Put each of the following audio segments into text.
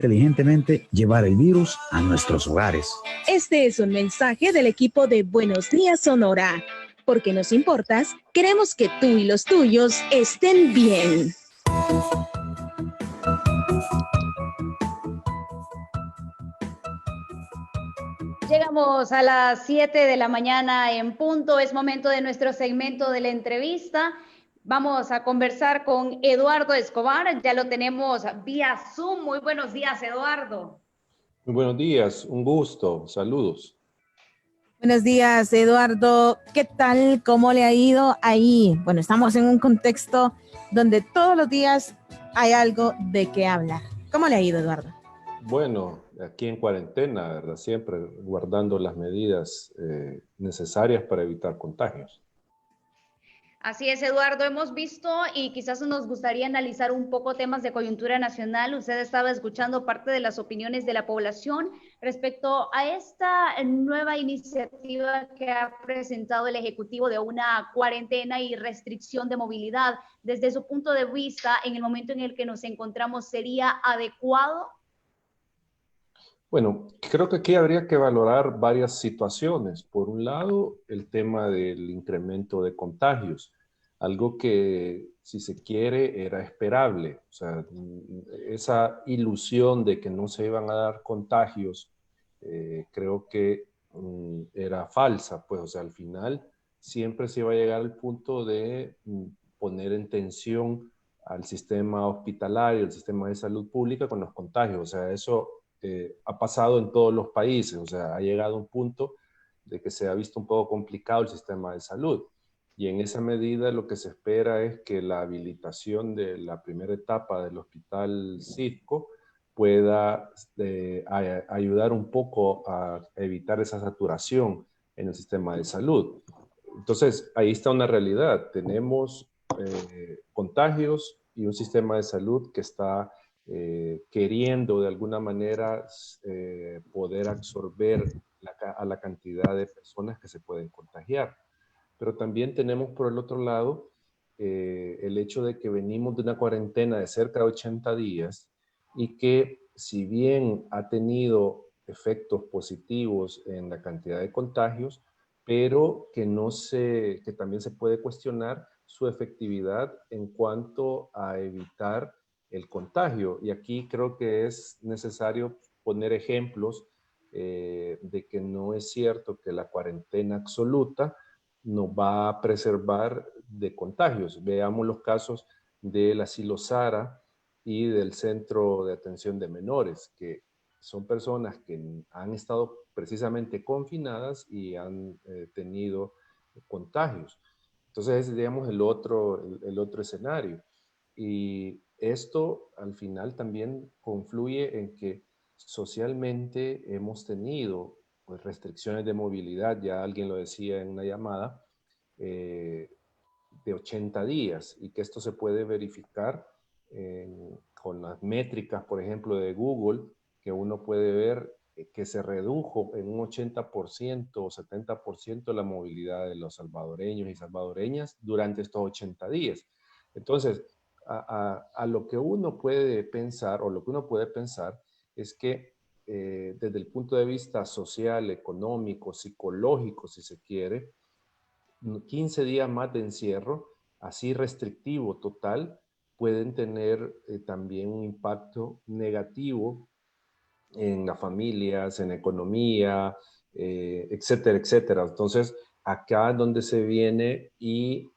inteligentemente llevar el virus a nuestros hogares. Este es un mensaje del equipo de Buenos Días Sonora. Porque nos importas, queremos que tú y los tuyos estén bien. Llegamos a las 7 de la mañana en punto. Es momento de nuestro segmento de la entrevista. Vamos a conversar con Eduardo Escobar. Ya lo tenemos vía Zoom. Muy buenos días, Eduardo. Muy buenos días, un gusto. Saludos. Buenos días, Eduardo. ¿Qué tal? ¿Cómo le ha ido ahí? Bueno, estamos en un contexto donde todos los días hay algo de qué hablar. ¿Cómo le ha ido, Eduardo? Bueno, aquí en cuarentena, ¿verdad? Siempre guardando las medidas necesarias para evitar contagios. Así es, Eduardo, hemos visto y quizás nos gustaría analizar un poco temas de coyuntura nacional. Usted estaba escuchando parte de las opiniones de la población respecto a esta nueva iniciativa que ha presentado el Ejecutivo de una cuarentena y restricción de movilidad. Desde su punto de vista, en el momento en el que nos encontramos, ¿sería adecuado? Bueno, creo que aquí habría que valorar varias situaciones. Por un lado, el tema del incremento de contagios, algo que, si se quiere, era esperable. O sea, esa ilusión de que no se iban a dar contagios, creo que era falsa. Pues, o sea, al final siempre se iba a llegar al punto de poner en tensión al sistema hospitalario, al sistema de salud pública con los contagios. O sea, eso ha pasado en todos los países, o sea, ha llegado a un punto de que se ha visto un poco complicado el sistema de salud. Y en esa medida lo que se espera es que la habilitación de la primera etapa del Hospital Citgo pueda ayudar un poco a evitar esa saturación en el sistema de salud. Entonces, ahí está una realidad. Tenemos contagios y un sistema de salud que está queriendo de alguna manera poder absorber a la cantidad de personas que se pueden contagiar. Pero también tenemos por el otro lado el hecho de que venimos de una cuarentena de cerca de 80 días y que si bien ha tenido efectos positivos en la cantidad de contagios, pero que también se puede cuestionar su efectividad en cuanto a evitar el contagio. Y aquí creo que es necesario poner ejemplos de que no es cierto que la cuarentena absoluta nos va a preservar de contagios. Veamos los casos del asilo Sara y del Centro de Atención de Menores, que son personas que han estado precisamente confinadas y han tenido contagios. Entonces, es, digamos, el otro escenario. Y esto al final también confluye en que socialmente hemos tenido pues, restricciones de movilidad, ya alguien lo decía en una llamada, de 80 días y que esto se puede verificar con las métricas, por ejemplo, de Google, que uno puede ver que se redujo en un 80% o 70% la movilidad de los salvadoreños y salvadoreñas durante estos 80 días. Entonces, a lo que uno puede pensar o lo que uno puede pensar es que desde el punto de vista social, económico, psicológico, si se quiere, 15 días más de encierro, así restrictivo total, pueden tener también un impacto negativo en las familias, en la economía, etcétera, etcétera. Entonces, acá es donde se viene y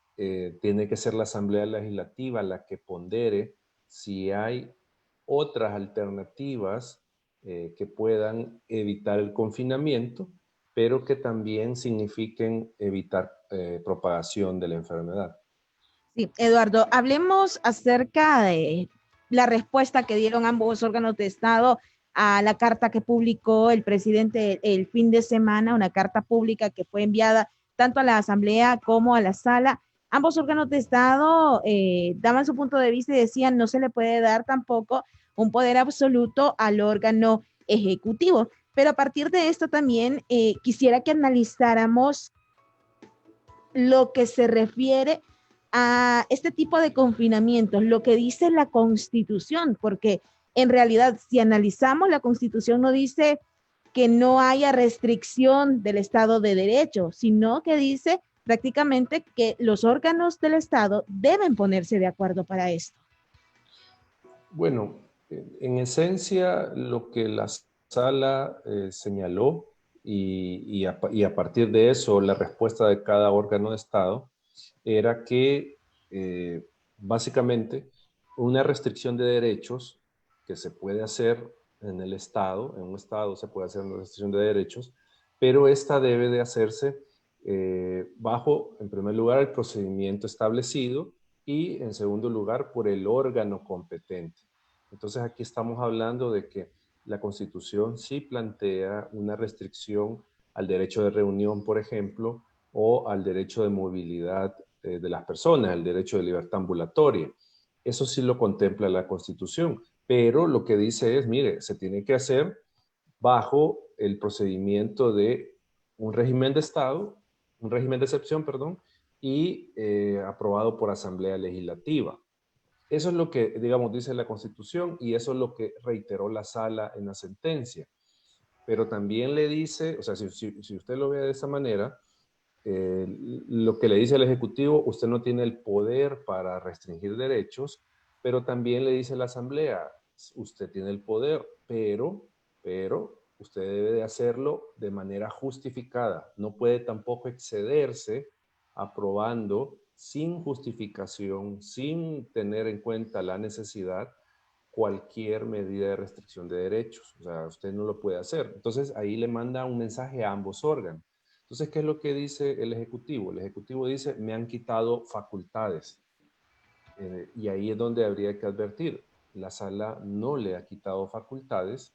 tiene que ser la Asamblea Legislativa la que pondere si hay otras alternativas que puedan evitar el confinamiento, pero que también signifiquen evitar propagación de la enfermedad. Sí, Eduardo, hablemos acerca de la respuesta que dieron ambos órganos de Estado a la carta que publicó el presidente el fin de semana, una carta pública que fue enviada tanto a la Asamblea como a la Sala. Ambos órganos de Estado daban su punto de vista y decían no se le puede dar tampoco un poder absoluto al órgano ejecutivo. Pero a partir de esto también quisiera que analizáramos lo que se refiere a este tipo de confinamientos, lo que dice la Constitución, porque en realidad, si analizamos, la Constitución no dice que no haya restricción del Estado de Derecho, sino que dice prácticamente que los órganos del Estado deben ponerse de acuerdo para esto. Bueno, en esencia lo que la sala señaló y a partir de eso la respuesta de cada órgano de Estado era que básicamente una restricción de derechos que se puede hacer en el Estado, en un Estado se puede hacer una restricción de derechos, pero esta debe de hacerse bajo, en primer lugar, el procedimiento establecido y, en segundo lugar, por el órgano competente. Entonces, aquí estamos hablando de que la Constitución sí plantea una restricción al derecho de reunión, por ejemplo, o al derecho de movilidad de las personas, el derecho de libertad ambulatoria. Eso sí lo contempla la Constitución, pero lo que dice es, mire, se tiene que hacer bajo el procedimiento de un régimen de Estado, un régimen de excepción, perdón, y aprobado por Asamblea Legislativa. Eso es lo que, digamos, dice la Constitución y eso es lo que reiteró la sala en la sentencia. Pero también le dice, o sea, si usted lo ve de esa manera, lo que le dice al Ejecutivo, usted no tiene el poder para restringir derechos, pero también le dice a la Asamblea, usted tiene el poder, pero usted debe de hacerlo de manera justificada. No puede tampoco excederse aprobando sin justificación, sin tener en cuenta la necesidad, cualquier medida de restricción de derechos. O sea, usted no lo puede hacer. Entonces, ahí le manda un mensaje a ambos órganos. Entonces, ¿qué es lo que dice el Ejecutivo? El Ejecutivo dice, me han quitado facultades. Y ahí es donde habría que advertir. La sala no le ha quitado facultades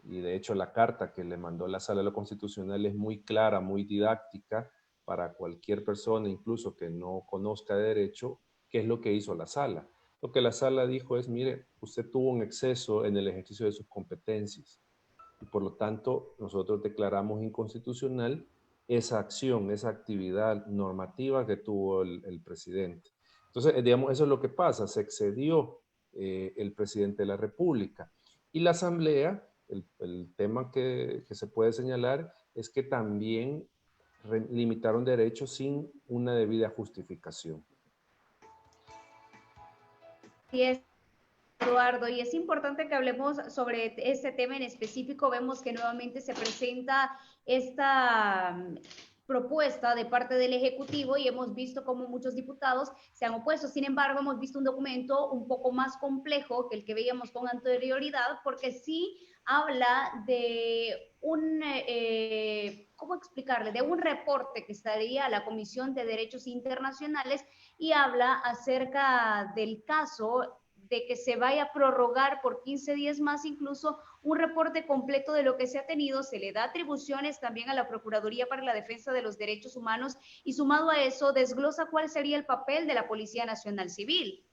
y de hecho la carta que le mandó la sala de lo constitucional es muy clara, muy didáctica para cualquier persona, incluso que no conozca de derecho, qué es lo que hizo la sala. Lo que la sala dijo es, mire, usted tuvo un exceso en el ejercicio de sus competencias y por lo tanto nosotros declaramos inconstitucional esa acción, esa actividad normativa que tuvo el presidente. Entonces, digamos, eso es lo que pasa, se excedió el presidente de la República. Y la Asamblea, el tema que se puede señalar es que también limitaron derechos sin una debida justificación. Sí, es, Eduardo, y es importante que hablemos sobre este tema en específico. Vemos que nuevamente se presenta esta propuesta de parte del Ejecutivo y hemos visto cómo muchos diputados se han opuesto. Sin embargo, hemos visto un documento un poco más complejo que el que veíamos con anterioridad, porque sí habla de un, ¿cómo explicarle? De un reporte que estaría a la Comisión de Derechos Internacionales y habla acerca del caso de que se vaya a prorrogar por 15 días más incluso un reporte completo de lo que se ha tenido. Se le da atribuciones también a la Procuraduría para la Defensa de los Derechos Humanos y sumado a eso desglosa cuál sería el papel de la Policía Nacional Civil.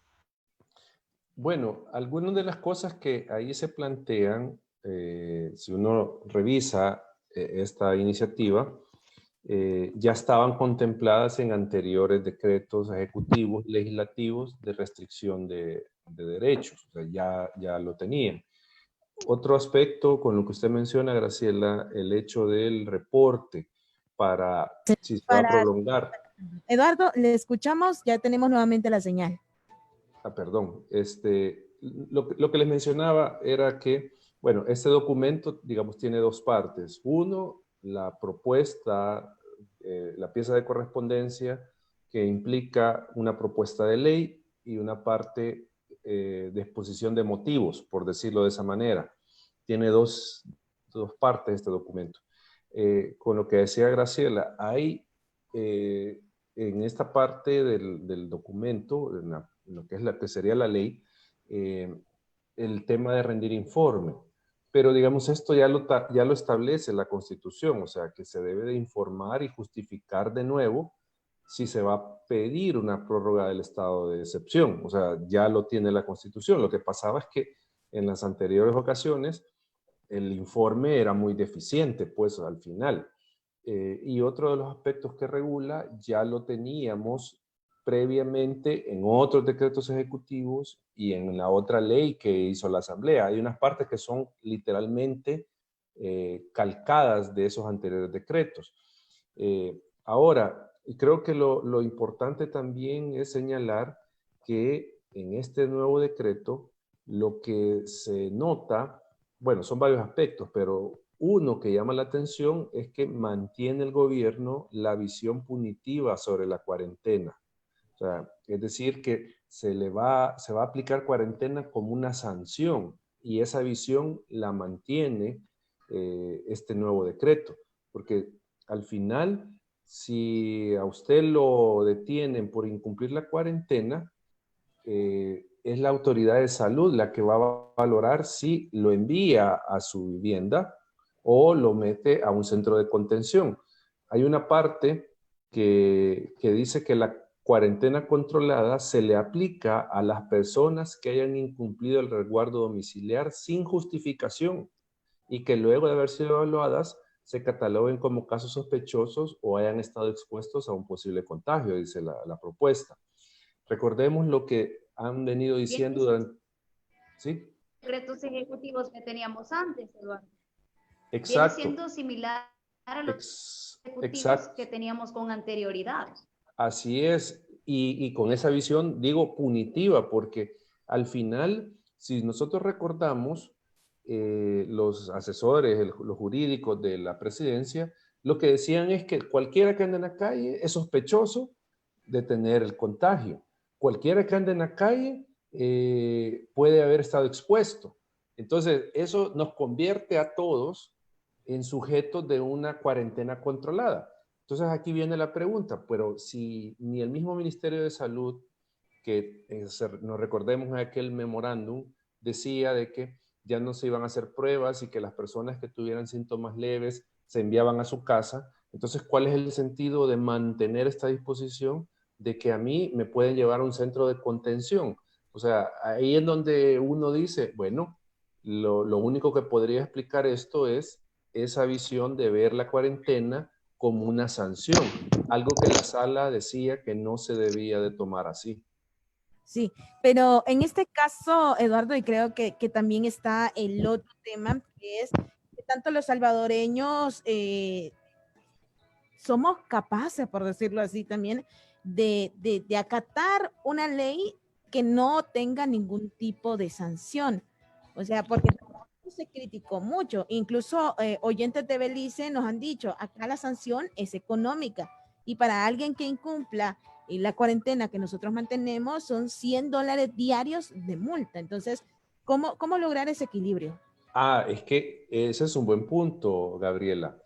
Bueno, algunas de las cosas que ahí se plantean, si uno revisa esta iniciativa, ya estaban contempladas en anteriores decretos ejecutivos, legislativos de restricción de derechos, o sea, ya lo tenían. Otro aspecto con lo que usted menciona, Graciela, el hecho del reporte para si se va a prolongar. Eduardo, le escuchamos, ya tenemos nuevamente la señal. Perdón, lo que les mencionaba era que, bueno, este documento, digamos, tiene dos partes. Uno, la propuesta, la pieza de correspondencia que implica una propuesta de ley y una parte de exposición de motivos, por decirlo de esa manera. Tiene dos partes este documento. Con lo que decía Graciela, hay en esta parte del documento, lo que es la que sería la ley, el tema de rendir informe. Pero digamos, esto ya lo establece la Constitución, o sea, que se debe de informar y justificar de nuevo si se va a pedir una prórroga del estado de excepción. O sea, ya lo tiene la Constitución. Lo que pasaba es que en las anteriores ocasiones el informe era muy deficiente, pues al final. Y otro de los aspectos que regula ya lo teníamos previamente en otros decretos ejecutivos y en la otra ley que hizo la Asamblea. Hay unas partes que son literalmente calcadas de esos anteriores decretos. Ahora, creo que lo importante también es señalar que en este nuevo decreto lo que se nota, bueno, son varios aspectos, pero uno que llama la atención es que mantiene el gobierno la visión punitiva sobre la cuarentena. O sea, es decir, que se va a aplicar cuarentena como una sanción y esa visión la mantiene este nuevo decreto. Porque al final, si a usted lo detienen por incumplir la cuarentena, es la autoridad de salud la que va a valorar si lo envía a su vivienda o lo mete a un centro de contención. Hay una parte que dice que la cuarentena controlada se le aplica a las personas que hayan incumplido el resguardo domiciliar sin justificación y que luego de haber sido evaluadas se cataloguen como casos sospechosos o hayan estado expuestos a un posible contagio, dice la propuesta. Recordemos lo que han venido diciendo durante... ¿Sí? Decretos ejecutivos que teníamos antes, Eduardo. Viene Exacto. siendo similar a los ejecutivos Exacto. que teníamos con anterioridad. Así es, y con esa visión, digo, punitiva, porque al final, si nosotros recordamos, los asesores, los jurídicos de la presidencia, lo que decían es que cualquiera que ande en la calle es sospechoso de tener el contagio. Cualquiera que ande en la calle puede haber estado expuesto. Entonces, eso nos convierte a todos en sujetos de una cuarentena controlada. Entonces aquí viene la pregunta, pero si ni el mismo Ministerio de Salud, que nos recordemos en aquel memorándum, decía de que ya no se iban a hacer pruebas y que las personas que tuvieran síntomas leves se enviaban a su casa, entonces ¿cuál es el sentido de mantener esta disposición de que a mí me pueden llevar a un centro de contención? O sea, ahí es donde uno dice, bueno, lo único que podría explicar esto es esa visión de ver la cuarentena como una sanción, algo que la sala decía que no se debía de tomar así. Sí, pero en este caso, Eduardo, y creo que también está el otro tema, que es que tanto los salvadoreños somos capaces, por decirlo así también, de acatar una ley que no tenga ningún tipo de sanción. O sea, porque se criticó mucho, incluso oyentes de Belice nos han dicho, acá la sanción es económica y para alguien que incumpla la cuarentena que nosotros mantenemos son $100 diarios de multa. Entonces, ¿cómo lograr ese equilibrio? Es que ese es un buen punto, Gabriela.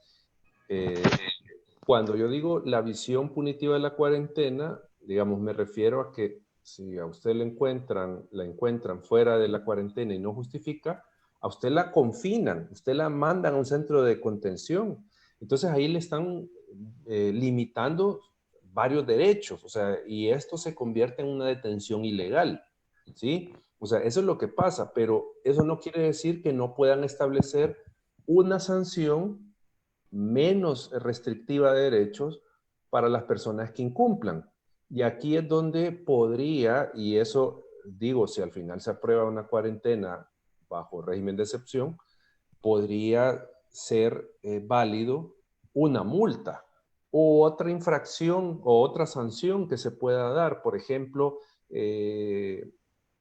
Cuando yo digo la visión punitiva de la cuarentena, digamos, me refiero a que si a usted la encuentran fuera de la cuarentena y no justifica, a usted la confinan, usted la mandan a un centro de contención. Entonces ahí le están limitando varios derechos, o sea, y esto se convierte en una detención ilegal, ¿sí? O sea, eso es lo que pasa, pero eso no quiere decir que no puedan establecer una sanción menos restrictiva de derechos para las personas que incumplan. Y aquí es donde podría, y eso digo, si al final se aprueba una cuarentena bajo régimen de excepción, podría ser válido una multa o otra infracción o otra sanción que se pueda dar. Por ejemplo,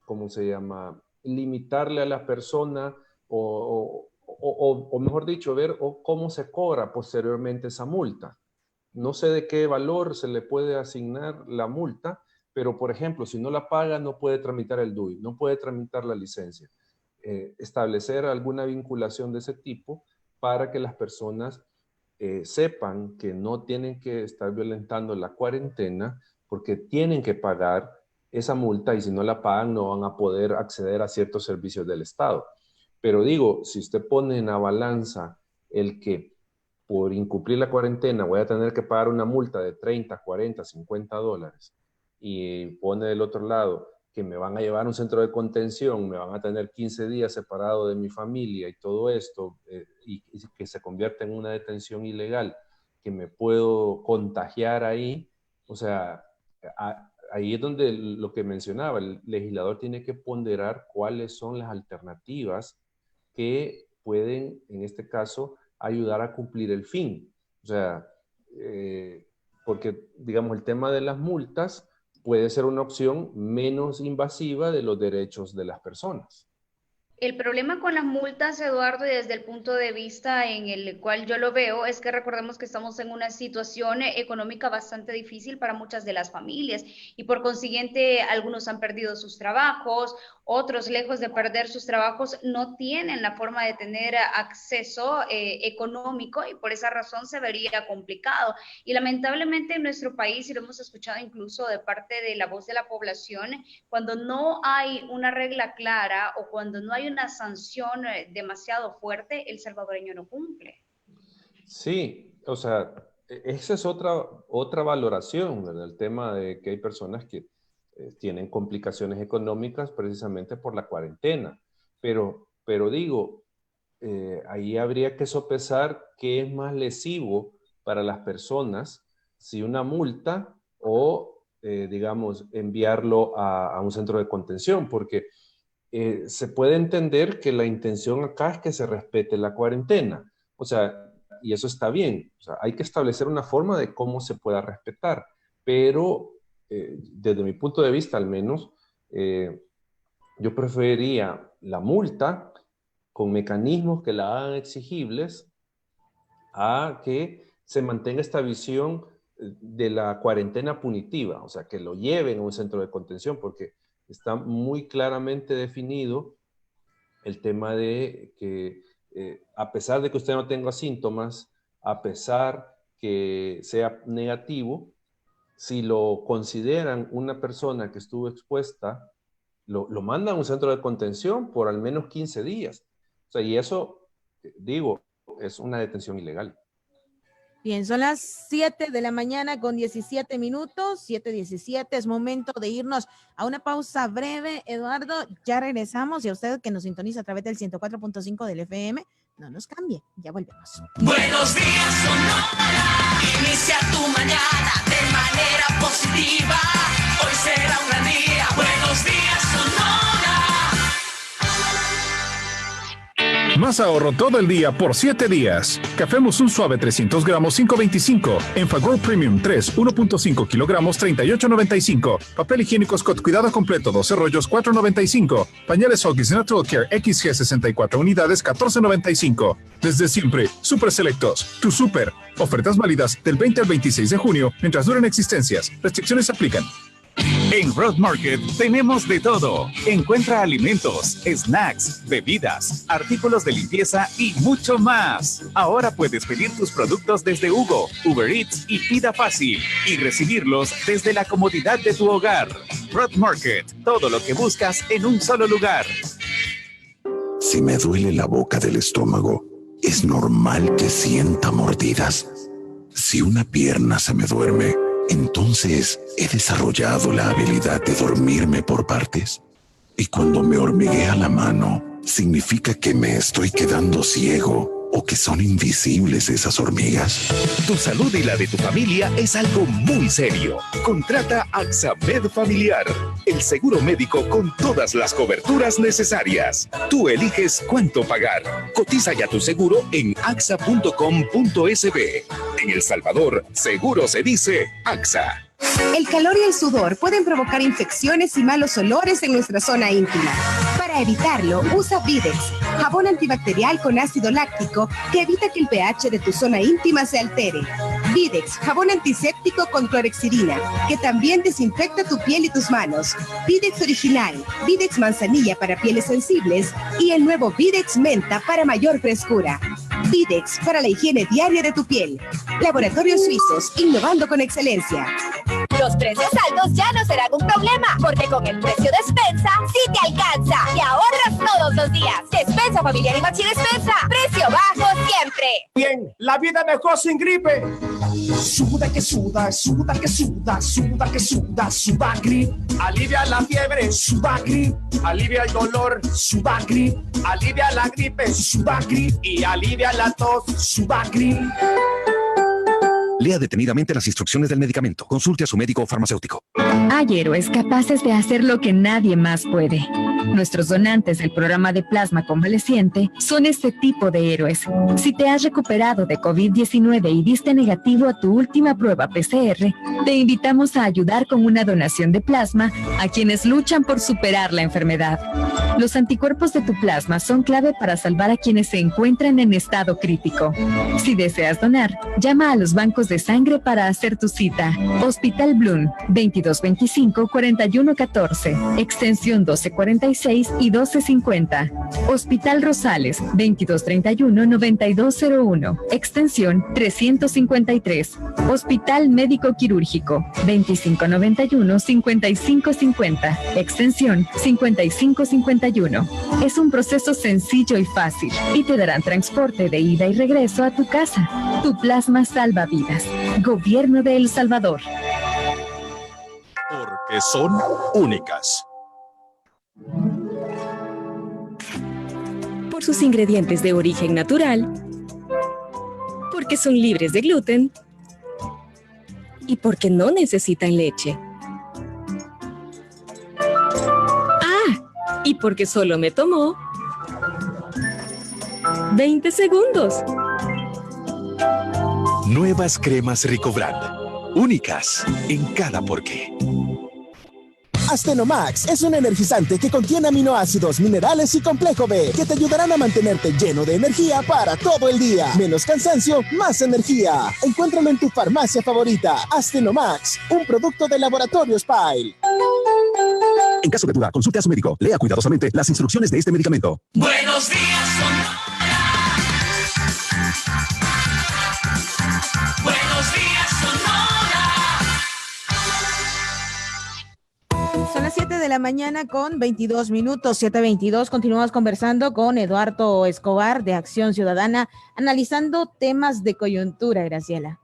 ¿cómo se llama? Limitarle a la persona o mejor dicho, ver cómo se cobra posteriormente esa multa. No sé de qué valor se le puede asignar la multa, pero por ejemplo, si no la paga, no puede tramitar el DUI, no puede tramitar la licencia. Establecer alguna vinculación de ese tipo para que las personas sepan que no tienen que estar violentando la cuarentena porque tienen que pagar esa multa y si no la pagan no van a poder acceder a ciertos servicios del Estado. Pero digo, si usted pone en la balanza el que por incumplir la cuarentena voy a tener que pagar una multa de 30, 40, 50 dólares y pone del otro lado que me van a llevar a un centro de contención, me van a tener 15 días separado de mi familia y todo esto, y que se convierte en una detención ilegal, que me puedo contagiar ahí, o sea, ahí es donde lo que mencionaba, el legislador tiene que ponderar cuáles son las alternativas que pueden, en este caso, ayudar a cumplir el fin. O sea, porque, digamos, el tema de las multas puede ser una opción menos invasiva de los derechos de las personas. El problema con las multas, Eduardo, y desde el punto de vista en el cual yo lo veo, es que recordemos que estamos en una situación económica bastante difícil para muchas de las familias y por consiguiente algunos han perdido sus trabajos, otros lejos de perder sus trabajos no tienen la forma de tener acceso económico y por esa razón se vería complicado. Y lamentablemente en nuestro país, y lo hemos escuchado incluso de parte de la voz de la población, cuando no hay una regla clara o cuando no hay una sanción demasiado fuerte, el salvadoreño no cumple. Sí, o sea, esa es otra valoración, ¿verdad? El tema de que hay personas que tienen complicaciones económicas precisamente por la cuarentena. Pero digo, ahí habría que sopesar qué es más lesivo para las personas, si una multa o, digamos, enviarlo a un centro de contención, porque se puede entender que la intención acá es que se respete la cuarentena. O sea, y eso está bien. O sea, hay que establecer una forma de cómo se pueda respetar, pero desde mi punto de vista al menos, yo preferiría la multa con mecanismos que la hagan exigibles a que se mantenga esta visión de la cuarentena punitiva, o sea, que lo lleven a un centro de contención, porque está muy claramente definido el tema de que a pesar de que usted no tenga síntomas, a pesar que sea negativo, si lo consideran una persona que estuvo expuesta, lo mandan a un centro de contención por al menos 15 días. O sea, y eso, digo, es una detención ilegal. Bien, son las 7 de la mañana con 17 minutos, 7:17, es momento de irnos a una pausa breve. Eduardo, ya regresamos y a usted que nos sintoniza a través del 104.5 del FM, no nos cambie, ya volvemos. Buenos días, Sonora, inicia tu mañana de manera positiva, hoy será un gran día. Buenos días, Sonora. Más ahorro todo el día por 7 días. Café Musun Suave 300 gramos 5.25. Enfagor Premium 3 1.5 kilogramos 38.95. Papel higiénico Scott Cuidado Completo 12 rollos 4.95. Pañales Huggies Natural Care XG 64 unidades 14.95. Desde siempre, Super Selectos, tu super. Ofertas válidas del 20 al 26 de junio mientras duren existencias. Restricciones aplican. En Road Market tenemos de todo. Encuentra alimentos, snacks, bebidas, artículos de limpieza y mucho más. Ahora puedes pedir tus productos desde Hugo, Uber Eats y Pida Fácil y recibirlos desde la comodidad de tu hogar. Road Market, todo lo que buscas en un solo lugar. Si me duele la boca del estómago, es normal que sienta mordidas. Si una pierna se me duerme, entonces he desarrollado la habilidad de dormirme por partes. Y cuando me hormiguea la mano, significa que me estoy quedando ciego o que son invisibles esas hormigas. Tu salud y la de tu familia es algo muy serio. Contrata AXA Med Familiar, el seguro médico con todas las coberturas necesarias. Tú eliges cuánto pagar. Cotiza ya tu seguro en axa.com.sb. En El Salvador, seguro se dice AXA. El calor y el sudor pueden provocar infecciones y malos olores en nuestra zona íntima. Para evitarlo, usa Videx, jabón antibacterial con ácido láctico que evita que el pH de tu zona íntima se altere. Videx, jabón antiséptico con clorhexidina, que también desinfecta tu piel y tus manos. Videx original, Videx manzanilla para pieles sensibles y el nuevo Videx menta para mayor frescura. Videx para la higiene diaria de tu piel. Laboratorios Suizos, innovando con excelencia. Los precios altos ya no serán un problema, porque con el precio Despensa sí te alcanza y ahorras todos los días. Despensa familiar y Maxi Despensa, precio bajo siempre. Bien, la vida mejor sin gripe. Suda que suda, suda que suda, suda que suda, Sudagrip. Alivia la fiebre, Sudagrip. Alivia el dolor, Sudagrip. Alivia la gripe, Sudagrip. Y alivia la tos, Sudagrip. Lea detenidamente las instrucciones del medicamento. Consulte a su médico o farmacéutico. Hay héroes capaces de hacer lo que nadie más puede. Nuestros donantes del programa de plasma convaleciente son este tipo de héroes. Si te has recuperado de COVID-19 y diste negativo a tu última prueba PCR, te invitamos a ayudar con una donación de plasma a quienes luchan por superar la enfermedad. Los anticuerpos de tu plasma son clave para salvar a quienes se encuentran en estado crítico. Si deseas donar, llama a los bancos de sangre para hacer tu cita. Hospital Bloom, 2225-4114, extensión 1246 y 1250. Hospital Rosales, 2231-9201, extensión 353. Hospital Médico Quirúrgico, 2591-5550, extensión 5551. Es un proceso sencillo y fácil y te darán transporte de ida y regreso a tu casa. Tu plasma salva vidas. Gobierno de El Salvador. Porque son únicas. Por sus ingredientes de origen natural, porque son libres de gluten y porque no necesitan leche. Y porque solo me tomó 20 segundos. Nuevas cremas Ricobrand. Únicas en cada porqué. Astenomax es un energizante que contiene aminoácidos, minerales y complejo B que te ayudarán a mantenerte lleno de energía para todo el día. Menos cansancio, más energía. Encuéntralo en tu farmacia favorita. Astenomax, un producto de Laboratorios Pile. En caso de duda, consulte a su médico. Lea cuidadosamente las instrucciones de este medicamento. Buenos días, Sonora. Buenos días, Sonora. Son las 7 de la mañana con 22 minutos, 7:22. Continuamos conversando con Eduardo Escobar de Acción Ciudadana, analizando temas de coyuntura, Graciela.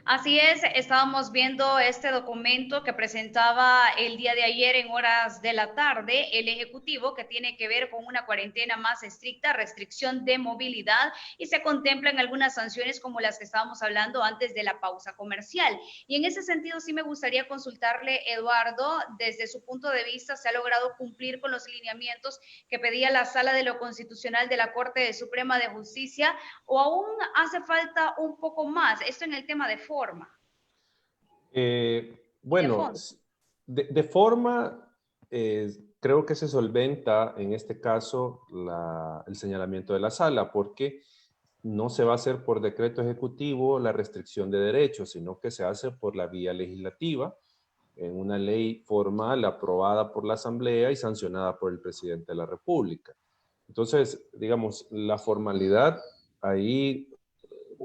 Así es, estábamos viendo este documento que presentaba el día de ayer en horas de la tarde el Ejecutivo, que tiene que ver con una cuarentena más estricta, restricción de movilidad, y se contemplan algunas sanciones como las que estábamos hablando antes de la pausa comercial. Y en ese sentido sí me gustaría consultarle, Eduardo, desde su punto de vista, ¿se ha logrado cumplir con los lineamientos que pedía la Sala de lo Constitucional de la Corte Suprema de Justicia, o aún hace falta un poco más? Esto en el tema de forma. Bueno, de forma, creo que se solventa en este caso el señalamiento de la sala, porque no se va a hacer por decreto ejecutivo la restricción de derechos, sino que se hace por la vía legislativa, en una ley formal aprobada por la Asamblea y sancionada por el presidente de la República. Entonces, digamos, la formalidad ahí,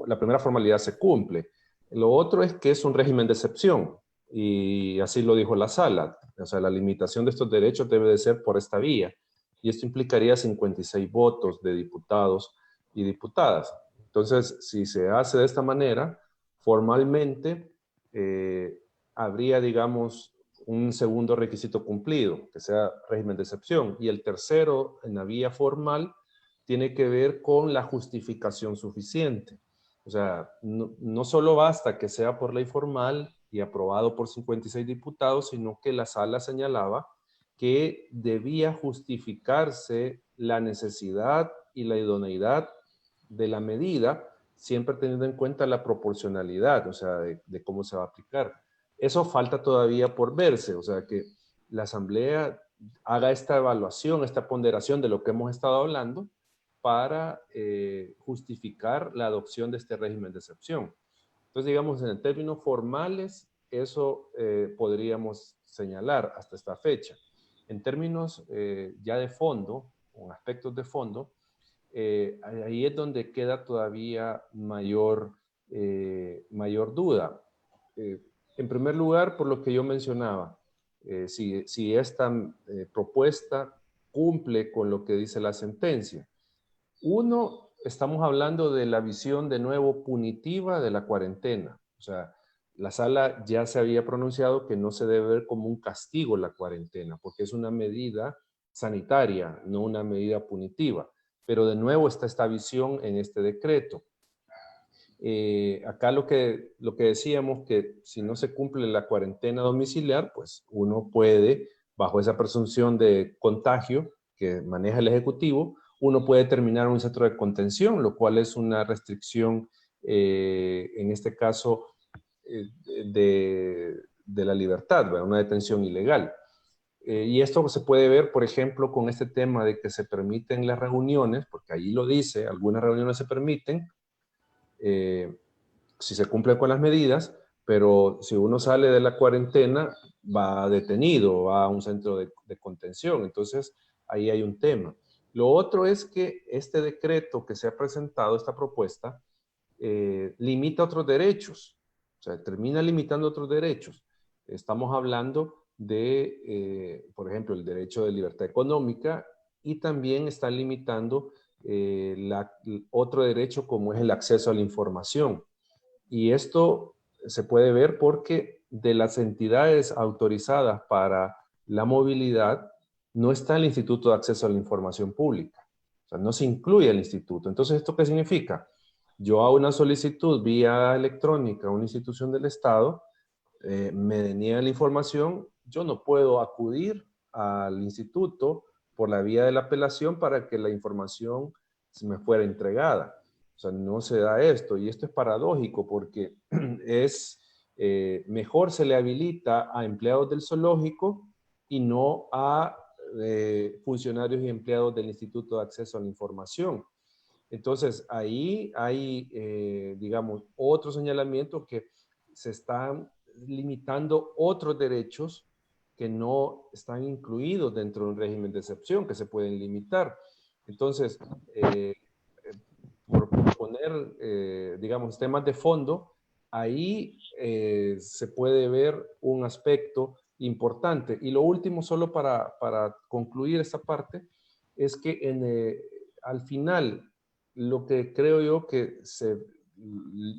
la primera formalidad se cumple. Lo otro es que es un régimen de excepción, y así lo dijo la sala. O sea, la limitación de estos derechos debe de ser por esta vía, y esto implicaría 56 votos de diputados y diputadas. Entonces, si se hace de esta manera, formalmente habría, digamos, un segundo requisito cumplido, que sea régimen de excepción, y el tercero, en la vía formal, tiene que ver con la justificación suficiente. O sea, no solo basta que sea por ley formal y aprobado por 56 diputados, sino que la sala señalaba que debía justificarse la necesidad y la idoneidad de la medida, siempre teniendo en cuenta la proporcionalidad, o sea, de cómo se va a aplicar. Eso falta todavía por verse, o sea, que la Asamblea haga esta evaluación, esta ponderación de lo que hemos estado hablando, para justificar la adopción de este régimen de excepción. Entonces, digamos, en términos formales, eso podríamos señalar hasta esta fecha. En términos ya de fondo, con aspectos de fondo, ahí es donde queda todavía mayor duda. En primer lugar, por lo que yo mencionaba, si esta propuesta cumple con lo que dice la sentencia. Uno, estamos hablando de la visión de nuevo punitiva de la cuarentena. O sea, la sala ya se había pronunciado que no se debe ver como un castigo la cuarentena, porque es una medida sanitaria, no una medida punitiva. Pero de nuevo está esta visión en este decreto. Acá lo que decíamos, que si no se cumple la cuarentena domiciliar, pues uno puede, bajo esa presunción de contagio que maneja el Ejecutivo, uno puede terminar en un centro de contención, lo cual es una restricción, en este caso, de la libertad, ¿verdad? Una detención ilegal. Y esto se puede ver, por ejemplo, con este tema de que se permiten las reuniones, porque ahí lo dice, algunas reuniones se permiten, si se cumple con las medidas, pero si uno sale de la cuarentena, va detenido, va a un centro de contención. Entonces, ahí hay un tema. Lo otro es que este decreto que se ha presentado, esta propuesta, limita otros derechos. O sea, termina limitando otros derechos. Estamos hablando de, por ejemplo, el derecho de libertad económica, y también está limitando otro derecho como es el acceso a la información. Y esto se puede ver porque de las entidades autorizadas para la movilidad no está el Instituto de Acceso a la Información Pública. O sea, no se incluye el instituto. Entonces, ¿esto qué significa? Yo hago una solicitud vía electrónica a una institución del Estado, me deniegan la información, yo no puedo acudir al instituto por la vía de la apelación para que la información se me fuera entregada. O sea, no se da esto, y esto es paradójico porque mejor se le habilita a empleados del zoológico y no a funcionarios y empleados del Instituto de Acceso a la Información. Entonces, ahí hay, digamos, otro señalamiento, que se están limitando otros derechos que no están incluidos dentro de un régimen de excepción, que se pueden limitar. Entonces, por poner, digamos, temas de fondo, ahí se puede ver un aspecto importante. Y lo último, solo para concluir esta parte, es que al final, lo que creo yo que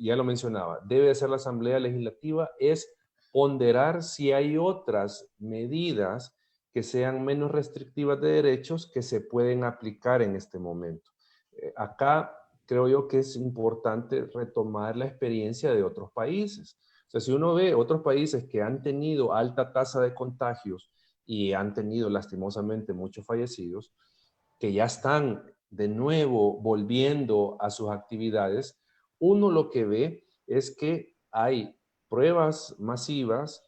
ya lo mencionaba, debe hacer la Asamblea Legislativa es ponderar si hay otras medidas que sean menos restrictivas de derechos que se pueden aplicar en este momento. Acá creo yo que es importante retomar la experiencia de otros países. O sea, si uno ve otros países que han tenido alta tasa de contagios y han tenido lastimosamente muchos fallecidos, que ya están de nuevo volviendo a sus actividades, uno lo que ve es que hay pruebas masivas,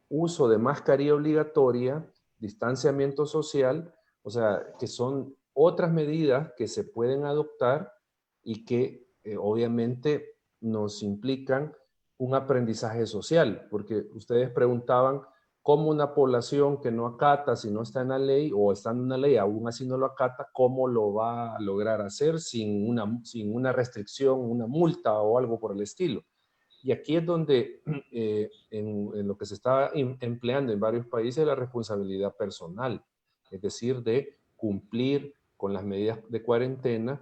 uso de mascarilla obligatoria, distanciamiento social, o sea, que son otras medidas que se pueden adoptar y que obviamente nos implican un aprendizaje social, porque ustedes preguntaban cómo una población que no acata, si no está en la ley o está en una ley, aún así no lo acata, ¿cómo lo va a lograr hacer sin una restricción, una multa o algo por el estilo? Y aquí es donde en lo que se está empleando en varios países la responsabilidad personal, es decir, de cumplir con las medidas de cuarentena,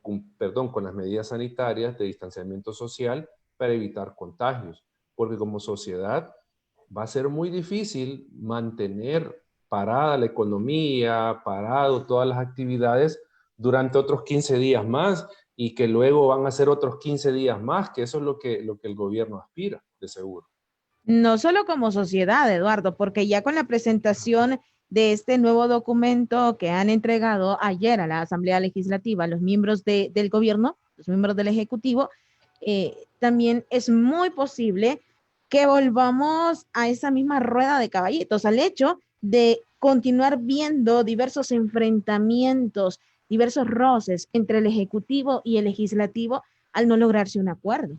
con las medidas sanitarias de distanciamiento social para evitar contagios, porque como sociedad va a ser muy difícil mantener parada la economía, parado todas las actividades durante otros 15 días más, y que luego van a ser otros 15 días más, que eso es lo que el gobierno aspira, de seguro. No solo como sociedad, Eduardo, porque ya con la presentación de este nuevo documento que han entregado ayer a la Asamblea Legislativa los miembros del gobierno, los miembros del Ejecutivo, también es muy posible que volvamos a esa misma rueda de caballitos, al hecho de continuar viendo diversos enfrentamientos, diversos roces entre el Ejecutivo y el Legislativo al no lograrse un acuerdo.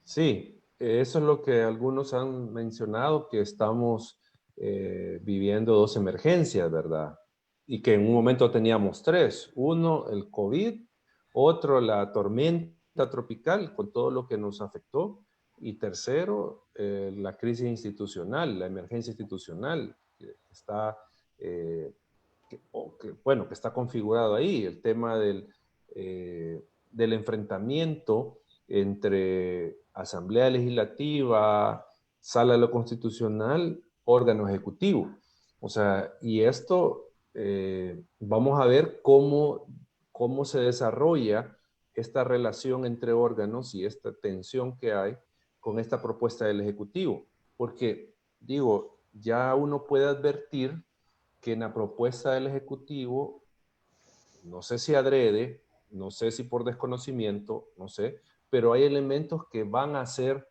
Sí, eso es lo que algunos han mencionado, que estamos viviendo dos emergencias, ¿verdad? Y que en un momento teníamos tres. Uno, el COVID, otro, la tormenta tropical, con todo lo que nos afectó, y tercero, la crisis institucional, la emergencia institucional, que está, que está configurado ahí, el tema del enfrentamiento entre Asamblea Legislativa, Sala de lo Constitucional, órgano ejecutivo. O sea, y esto vamos a ver cómo se desarrolla esta relación entre órganos y esta tensión que hay con esta propuesta del Ejecutivo. Porque, digo, ya uno puede advertir que en la propuesta del Ejecutivo, no sé si adrede, no sé si por desconocimiento, no sé, pero hay elementos que van a ser,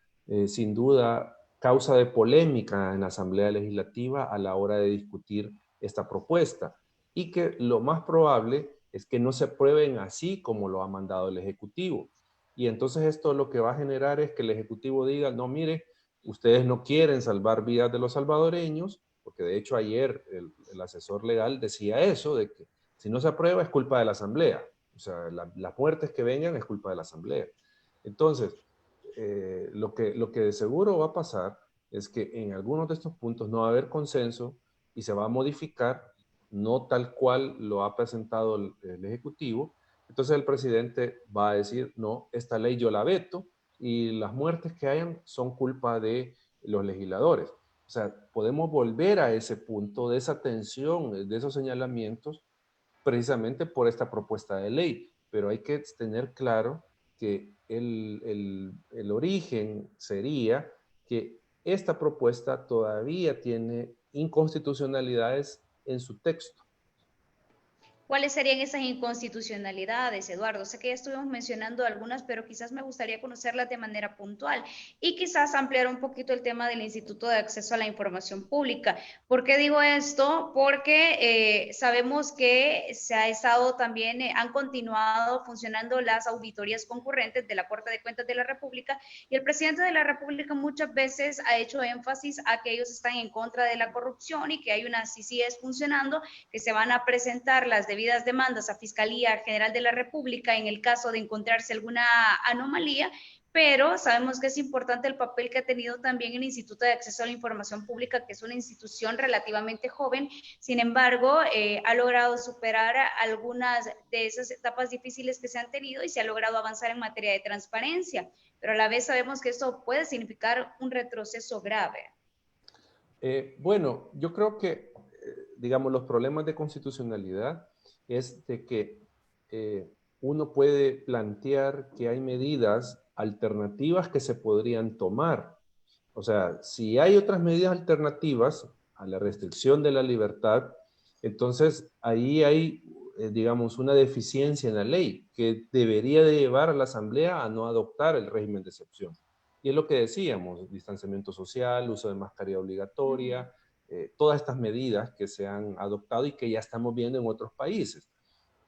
sin duda, causa de polémica en la Asamblea Legislativa a la hora de discutir esta propuesta. Y que lo más probable es que no se aprueben así como lo ha mandado el Ejecutivo. Y entonces esto lo que va a generar es que el Ejecutivo diga, no, mire, ustedes no quieren salvar vidas de los salvadoreños, porque de hecho ayer el asesor legal decía eso, de que si no se aprueba es culpa de la Asamblea. O sea, las muertes que vengan es culpa de la Asamblea. Entonces, lo que de seguro va a pasar es que en algunos de estos puntos no va a haber consenso y se va a modificar, no tal cual lo ha presentado el Ejecutivo. Entonces el presidente va a decir, no, esta ley yo la veto y las muertes que hayan son culpa de los legisladores. O sea, podemos volver a ese punto de esa tensión, de esos señalamientos, precisamente por esta propuesta de ley. Pero hay que tener claro que el origen sería que esta propuesta todavía tiene inconstitucionalidades en su texto. ¿Cuáles serían esas inconstitucionalidades, Eduardo? Sé que ya estuvimos mencionando algunas, pero quizás me gustaría conocerlas de manera puntual y quizás ampliar un poquito el tema del Instituto de Acceso a la Información Pública. ¿Por qué digo esto? Porque sabemos que se ha estado también, han continuado funcionando las auditorías concurrentes de la Corte de Cuentas de la República y el presidente de la República muchas veces ha hecho énfasis a que ellos están en contra de la corrupción y que hay unas CICIES funcionando, que se van a presentar las debidas demandas a Fiscalía General de la República en el caso de encontrarse alguna anomalía, pero sabemos que es importante el papel que ha tenido también el Instituto de Acceso a la Información Pública, que es una institución relativamente joven, sin embargo, ha logrado superar algunas de esas etapas difíciles que se han tenido y se ha logrado avanzar en materia de transparencia, pero a la vez sabemos que esto puede significar un retroceso grave. Bueno, yo creo que, digamos, los problemas de constitucionalidad es de que uno puede plantear que hay medidas alternativas que se podrían tomar. O sea, si hay otras medidas alternativas a la restricción de la libertad, entonces ahí hay, digamos, una deficiencia en la ley que debería de llevar a la Asamblea a no adoptar el régimen de excepción. Y es lo que decíamos, distanciamiento social, uso de mascarilla obligatoria, todas estas medidas que se han adoptado y que ya estamos viendo en otros países.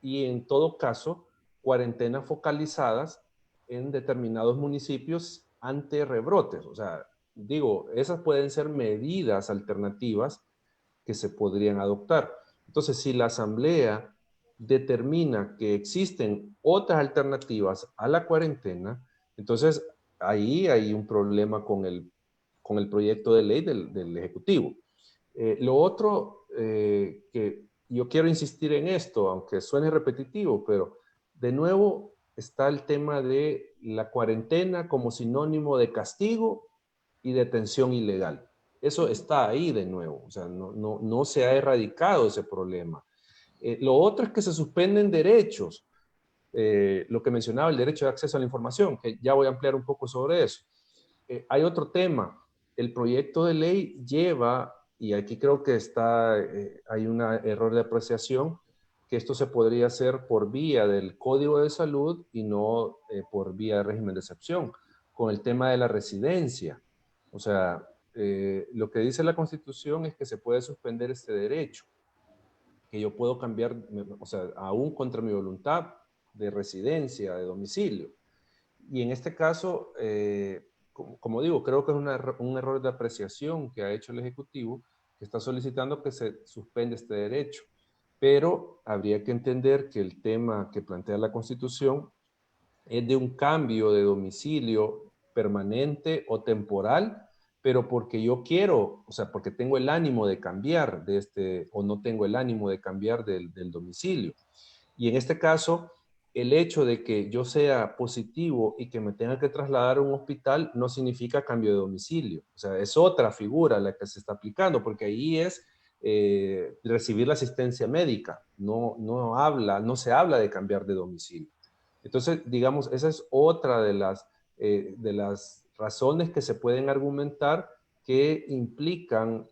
Y en todo caso, cuarentenas focalizadas en determinados municipios ante rebrotes. O sea, digo, esas pueden ser medidas alternativas que se podrían adoptar. Entonces, si la Asamblea determina que existen otras alternativas a la cuarentena, entonces ahí hay un problema con el proyecto de ley del Ejecutivo. Lo otro que yo quiero insistir en esto, aunque suene repetitivo, pero de nuevo está el tema de la cuarentena como sinónimo de castigo y detención ilegal. Eso está ahí de nuevo, o sea, no se ha erradicado ese problema. Lo otro es que se suspenden derechos, lo que mencionaba, el derecho de acceso a la información, que ya voy a ampliar un poco sobre eso. Hay otro tema, el proyecto de ley lleva, y aquí creo que hay un error de apreciación, que esto se podría hacer por vía del Código de Salud y no por vía de régimen de excepción, con el tema de la residencia. O sea, lo que dice la Constitución es que se puede suspender este derecho, que yo puedo cambiar, o sea, aún contra mi voluntad, de residencia, de domicilio. Y en este caso, como digo, creo que es un error de apreciación que ha hecho el Ejecutivo, que está solicitando que se suspenda este derecho. Pero habría que entender que el tema que plantea la Constitución es de un cambio de domicilio permanente o temporal, pero porque yo quiero, o sea, porque tengo el ánimo de cambiar o no tengo el ánimo de cambiar del domicilio. Y en este caso, el hecho de que yo sea positivo y que me tenga que trasladar a un hospital no significa cambio de domicilio. O sea, es otra figura la que se está aplicando, porque ahí es recibir la asistencia médica. No se habla de cambiar de domicilio. Entonces, digamos, esa es otra de las razones que se pueden argumentar que implican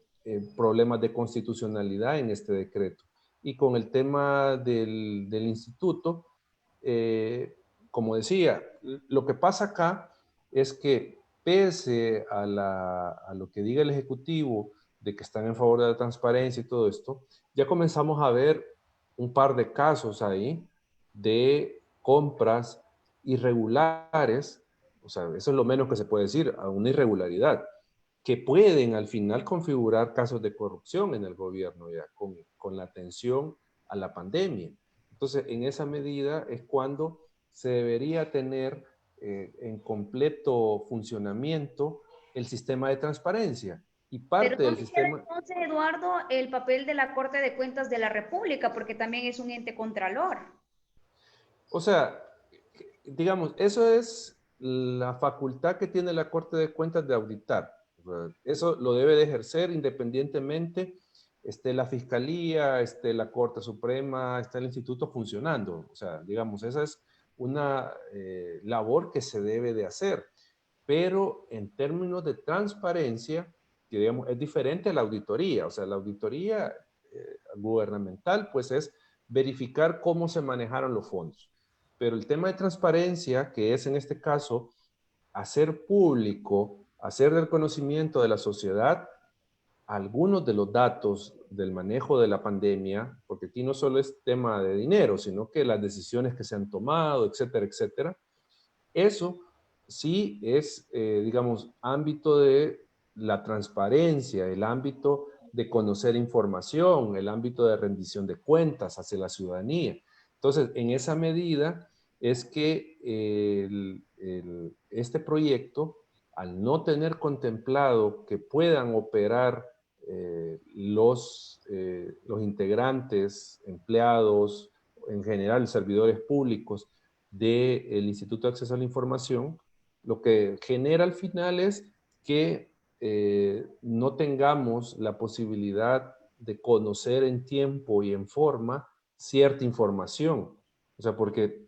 problemas de constitucionalidad en este decreto. Y con el tema del instituto, como decía, lo que pasa acá es que pese a lo que diga el Ejecutivo de que están en favor de la transparencia y todo esto, ya comenzamos a ver un par de casos ahí de compras irregulares, o sea, eso es lo menos que se puede decir, a una irregularidad, que pueden al final configurar casos de corrupción en el gobierno ya, con la atención a la pandemia. Entonces, en esa medida es cuando se debería tener en completo funcionamiento el sistema de transparencia. Y parte Pero del sistema... entonces, Eduardo, el papel de la Corte de Cuentas de la República, porque también es un ente contralor. O sea, digamos, eso es la facultad que tiene la Corte de Cuentas de auditar. Eso lo debe de ejercer independientemente esté la Fiscalía, esté la Corte Suprema, esté el Instituto funcionando. O sea, digamos, esa es una labor que se debe de hacer. Pero en términos de transparencia, que digamos, es diferente a la auditoría. O sea, la auditoría gubernamental, pues es verificar cómo se manejaron los fondos. Pero el tema de transparencia, que es en este caso hacer público, hacer del conocimiento de la sociedad algunos de los datos del manejo de la pandemia, porque aquí no solo es tema de dinero, sino que las decisiones que se han tomado, etcétera, etcétera, eso sí es, digamos, ámbito de la transparencia, el ámbito de conocer información, el ámbito de rendición de cuentas hacia la ciudadanía. Entonces, en esa medida es que este proyecto, al no tener contemplado que puedan operar los integrantes, empleados, en general servidores públicos del Instituto de Acceso a la Información, lo que genera al final es que no tengamos la posibilidad de conocer en tiempo y en forma cierta información. O sea, porque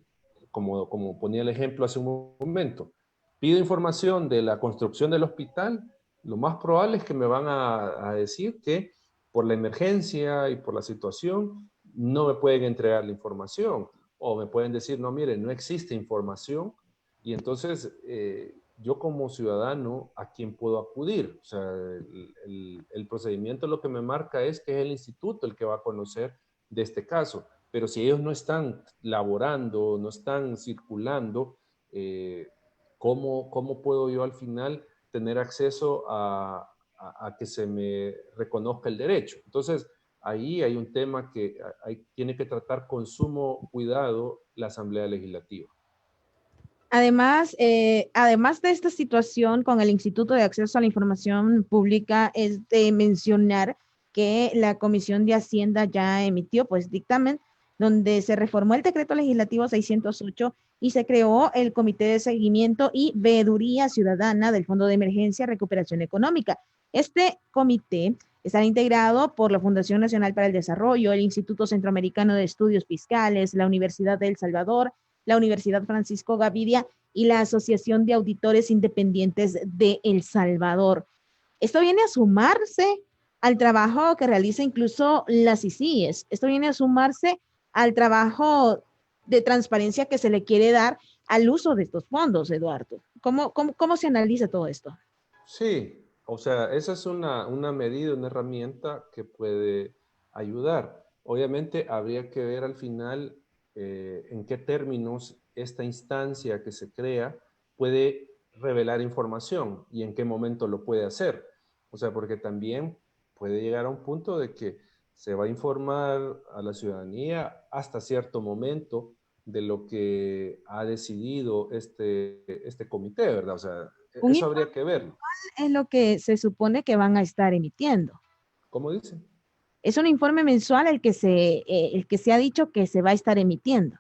como ponía el ejemplo hace un momento, pido información de la construcción del hospital, lo más probable es que me van a decir que por la emergencia y por la situación no me pueden entregar la información. O me pueden decir, no, mire, no existe información. Y entonces yo como ciudadano, ¿a quién puedo acudir? O sea, el procedimiento lo que me marca es que es el instituto el que va a conocer de este caso. Pero si ellos no están laborando, no están circulando, ¿cómo puedo yo al final tener acceso a que se me reconozca el derecho? Entonces, ahí hay un tema que tiene que tratar con sumo cuidado la Asamblea Legislativa. Además de esta situación con el Instituto de Acceso a la Información Pública, es de mencionar que la Comisión de Hacienda ya emitió pues dictamen donde se reformó el decreto legislativo 608 y se creó el Comité de Seguimiento y Veeduría Ciudadana del Fondo de Emergencia y Recuperación Económica. Este comité estará integrado por la Fundación Nacional para el Desarrollo, el Instituto Centroamericano de Estudios Fiscales, la Universidad de El Salvador, la Universidad Francisco Gavidia y la Asociación de Auditores Independientes de El Salvador. Esto viene a sumarse al trabajo que realiza incluso las ICIES. Esto viene a sumarse al trabajo de transparencia que se le quiere dar al uso de estos fondos, Eduardo. ¿Cómo se analiza todo esto? Sí, o sea, esa es una medida, una herramienta que puede ayudar. Obviamente habría que ver al final en qué términos esta instancia que se crea puede revelar información y en qué momento lo puede hacer. O sea, porque también puede llegar a un punto de que se va a informar a la ciudadanía hasta cierto momento de lo que ha decidido este comité, ¿verdad? O sea, eso habría que verlo. Es lo que se supone que van a estar emitiendo. ¿Cómo dice? Es un informe mensual el que se ha dicho que se va a estar emitiendo.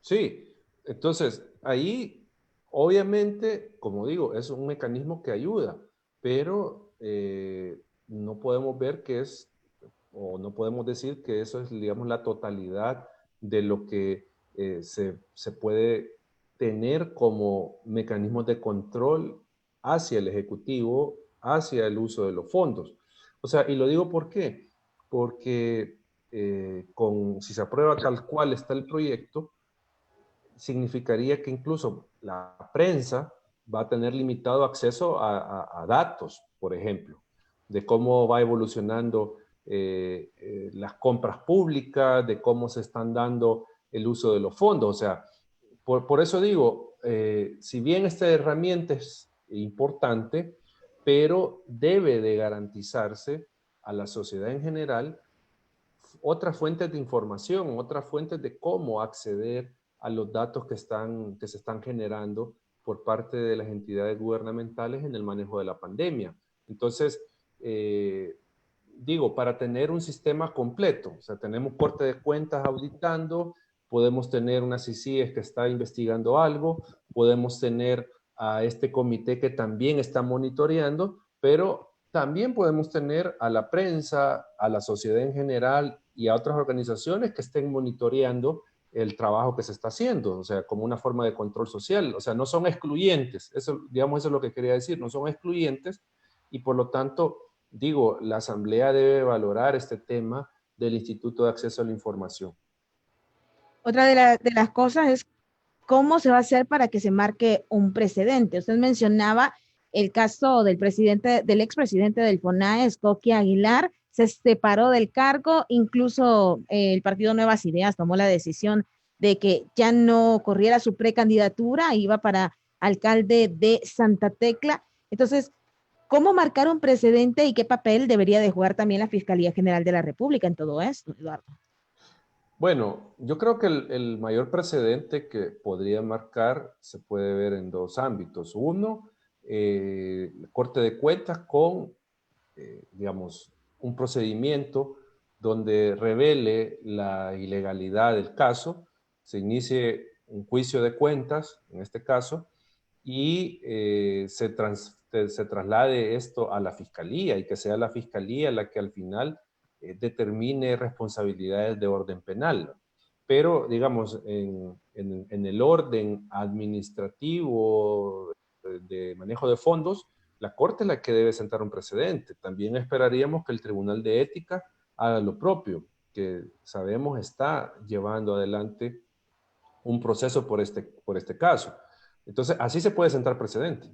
Sí, entonces ahí obviamente, como digo, es un mecanismo que ayuda, pero no podemos ver que es, o no podemos decir que eso es, digamos, la totalidad de lo que se puede tener como mecanismos de control hacia el Ejecutivo, hacia el uso de los fondos. O sea, y lo digo ¿por qué? Porque si se aprueba tal cual está el proyecto, significaría que incluso la prensa va a tener limitado acceso a datos, por ejemplo, de cómo va evolucionando las compras públicas, de cómo se están dando el uso de los fondos. O sea, por eso digo, si bien esta herramienta es importante, pero debe de garantizarse a la sociedad en general otras fuentes de información, otras fuentes de cómo acceder a los datos que se están generando por parte de las entidades gubernamentales en el manejo de la pandemia. Entonces, digo, para tener un sistema completo, o sea, tenemos Corte de Cuentas auditando, podemos tener una CICIES que está investigando algo, podemos tener a este comité que también está monitoreando, pero también podemos tener a la prensa, a la sociedad en general y a otras organizaciones que estén monitoreando el trabajo que se está haciendo, o sea, como una forma de control social. O sea, no son excluyentes, eso, digamos, eso es lo que quería decir, no son excluyentes, y por lo tanto, digo, la Asamblea debe valorar este tema del Instituto de Acceso a la Información. Otra de las cosas es cómo se va a hacer para que se marque un precedente. Usted mencionaba el caso del expresidente del FONAES, Coqui Aguilar, se separó del cargo, incluso el partido Nuevas Ideas tomó la decisión de que ya no corriera su precandidatura, iba para alcalde de Santa Tecla. Entonces, ¿cómo marcar un precedente y qué papel debería de jugar también la Fiscalía General de la República en todo esto, Eduardo? Bueno, yo creo que el mayor precedente que podría marcar se puede ver en dos ámbitos. Uno, Corte de Cuentas con, digamos, un procedimiento donde revele la ilegalidad del caso, se inicie un juicio de cuentas, en este caso, y se traslade esto a la Fiscalía y que sea la Fiscalía la que al final determine responsabilidades de orden penal. Pero, digamos, en el orden administrativo de manejo de fondos, la Corte es la que debe sentar un precedente. También esperaríamos que el Tribunal de Ética haga lo propio, que sabemos está llevando adelante un proceso por este caso. Entonces, así se puede sentar precedente.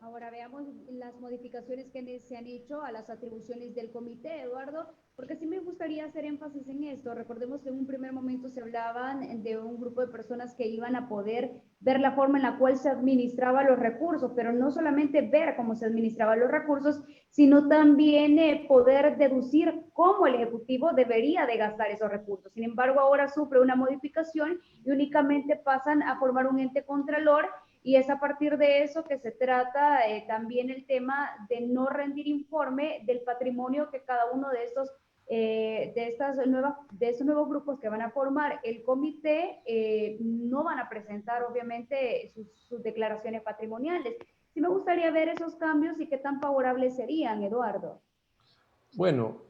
Ahora veamos las modificaciones que se han hecho a las atribuciones del comité, Eduardo, porque sí me gustaría hacer énfasis en esto. Recordemos que en un primer momento se hablaban de un grupo de personas que iban a poder ver la forma en la cual se administraban los recursos, pero no solamente ver cómo se administraban los recursos, sino también poder deducir cómo el Ejecutivo debería de gastar esos recursos. Sin embargo, ahora sufre una modificación y únicamente pasan a formar un ente contralor. Y es a partir de eso que se trata también el tema de no rendir informe del patrimonio que cada uno de estos nuevos grupos que van a formar el comité no van a presentar obviamente sus declaraciones patrimoniales. Sí me gustaría ver esos cambios y qué tan favorables serían, Eduardo. Bueno,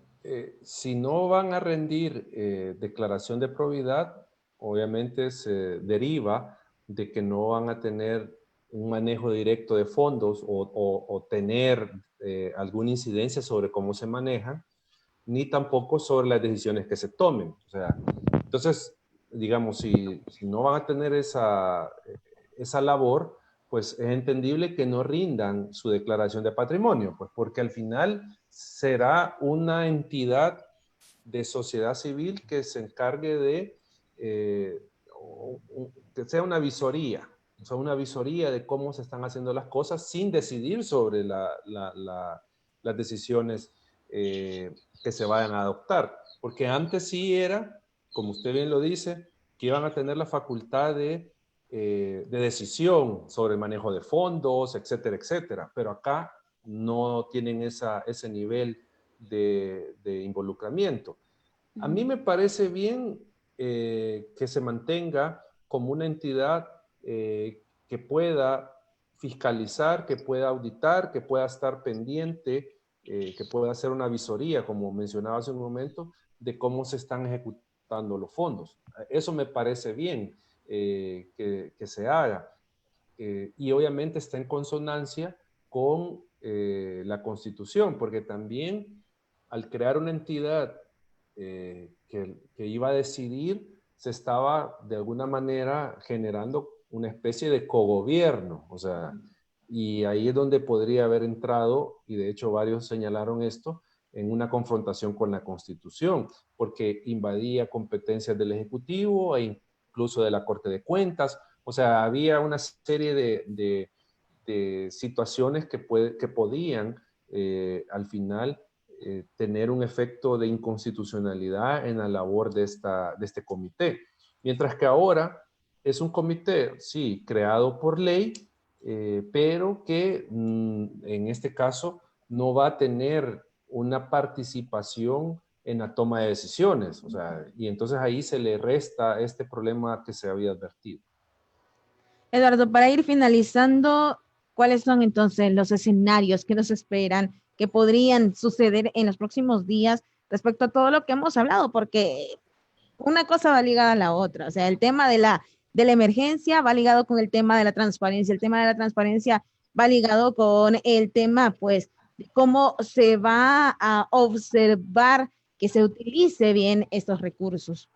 si no van a rendir declaración de probidad, obviamente se deriva de que no van a tener un manejo directo de fondos o tener alguna incidencia sobre cómo se manejan, ni tampoco sobre las decisiones que se tomen. O sea, entonces, digamos, si no van a tener esa labor, pues es entendible que no rindan su declaración de patrimonio, pues porque al final será una entidad de sociedad civil que se encargue de que sea una visoría, o sea, una visoría de cómo se están haciendo las cosas sin decidir sobre las decisiones que se vayan a adoptar. Porque antes sí era, como usted bien lo dice, que iban a tener la facultad de decisión sobre el manejo de fondos, etcétera, etcétera. Pero acá no tienen ese nivel de involucramiento. A mí me parece bien que se mantenga como una entidad que pueda fiscalizar, que pueda auditar, que pueda estar pendiente, que pueda hacer una visoría, como mencionaba hace un momento, de cómo se están ejecutando ajustando los fondos. Eso me parece bien que se haga. Y obviamente está en consonancia con la Constitución, porque también al crear una entidad que iba a decidir, se estaba de alguna manera generando una especie de cogobierno, o sea, y ahí es donde podría haber entrado, y de hecho varios señalaron esto, en una confrontación con la Constitución, porque invadía competencias del Ejecutivo e incluso de la Corte de Cuentas. O sea, había una serie de situaciones que podían al final tener un efecto de inconstitucionalidad en la labor de este comité. Mientras que ahora es un comité, sí, creado por ley, pero que en este caso no va a tener una participación en la toma de decisiones. O sea, y entonces ahí se le resta este problema que se había advertido. Eduardo, para ir finalizando, ¿cuáles son entonces los escenarios que nos esperan, que podrían suceder en los próximos días respecto a todo lo que hemos hablado? Porque una cosa va ligada a la otra. O sea, el tema de la emergencia va ligado con el tema de la transparencia. El tema de la transparencia va ligado con el tema, pues, de cómo se va a observar que se utilice bien estos recursos.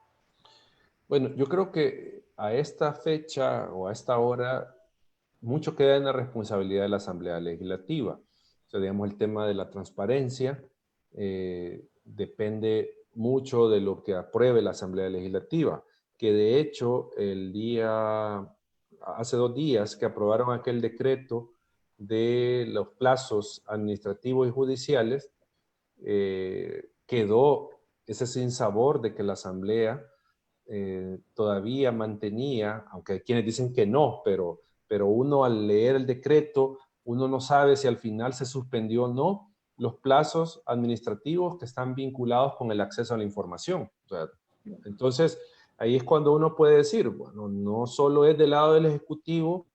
Bueno, yo creo que a esta fecha o a esta hora mucho queda en la responsabilidad de la Asamblea Legislativa. O sea, digamos, el tema de la transparencia depende mucho de lo que apruebe la Asamblea Legislativa, que de hecho hace 2 días que aprobaron aquel decreto de los plazos administrativos y judiciales, quedó ese sinsabor de que la Asamblea todavía mantenía, aunque hay quienes dicen que no, pero uno al leer el decreto, uno no sabe si al final se suspendió o no los plazos administrativos que están vinculados con el acceso a la información. O sea, entonces, ahí es cuando uno puede decir, bueno, no solo es del lado del Ejecutivo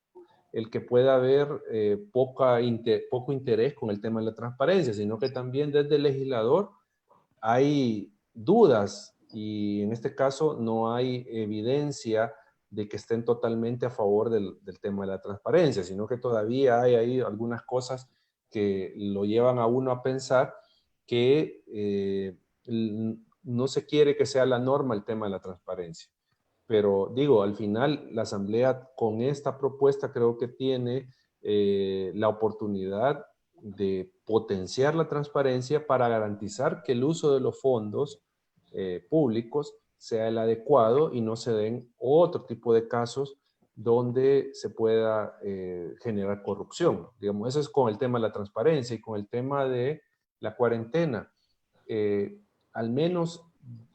el que pueda haber poco interés con el tema de la transparencia, sino que también desde el legislador hay dudas y en este caso no hay evidencia de que estén totalmente a favor del tema de la transparencia, sino que todavía hay ahí algunas cosas que lo llevan a uno a pensar que no se quiere que sea la norma el tema de la transparencia. Pero digo, al final la Asamblea con esta propuesta creo que tiene la oportunidad de potenciar la transparencia para garantizar que el uso de los fondos públicos sea el adecuado y no se den otro tipo de casos donde se pueda generar corrupción. Digamos, eso es con el tema de la transparencia y con el tema de la cuarentena. Al menos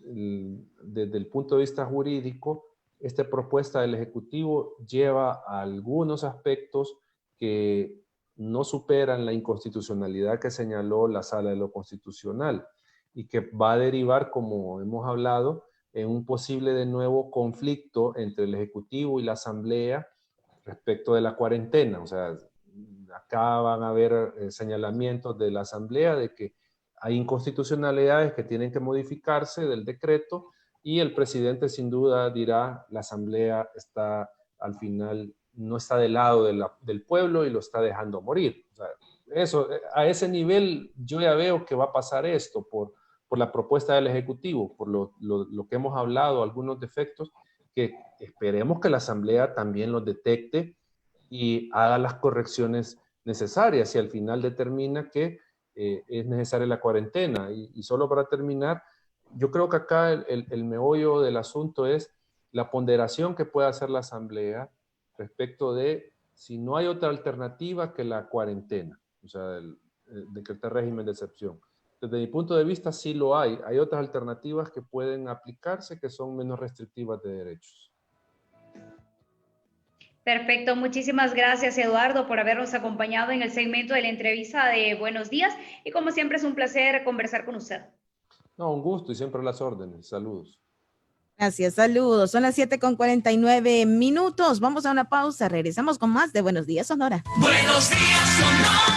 desde el punto de vista jurídico, esta propuesta del Ejecutivo lleva a algunos aspectos que no superan la inconstitucionalidad que señaló la Sala de lo Constitucional y que va a derivar, como hemos hablado, en un posible de nuevo conflicto entre el Ejecutivo y la Asamblea respecto de la cuarentena. O sea, acá van a haber señalamientos de la Asamblea de que hay inconstitucionalidades que tienen que modificarse del decreto y el presidente sin duda dirá la Asamblea está al final, no está del lado del pueblo y lo está dejando morir. O sea, eso, a ese nivel yo ya veo que va a pasar esto por la propuesta del Ejecutivo, por lo que hemos hablado, algunos defectos, que esperemos que la Asamblea también los detecte y haga las correcciones necesarias y al final determina que es necesaria la cuarentena. Y solo para terminar, yo creo que acá el meollo del asunto es la ponderación que puede hacer la Asamblea respecto de si no hay otra alternativa que la cuarentena, o sea, decretar régimen de excepción. Desde mi punto de vista sí lo hay. Hay otras alternativas que pueden aplicarse que son menos restrictivas de derechos. Perfecto, muchísimas gracias Eduardo por habernos acompañado en el segmento de la entrevista de Buenos Días y como siempre es un placer conversar con usted. No, un gusto y siempre a las órdenes. Saludos. Gracias, saludos. Son las 7:49. Vamos a una pausa. Regresamos con más de Buenos Días, Sonora. Buenos días, Sonora.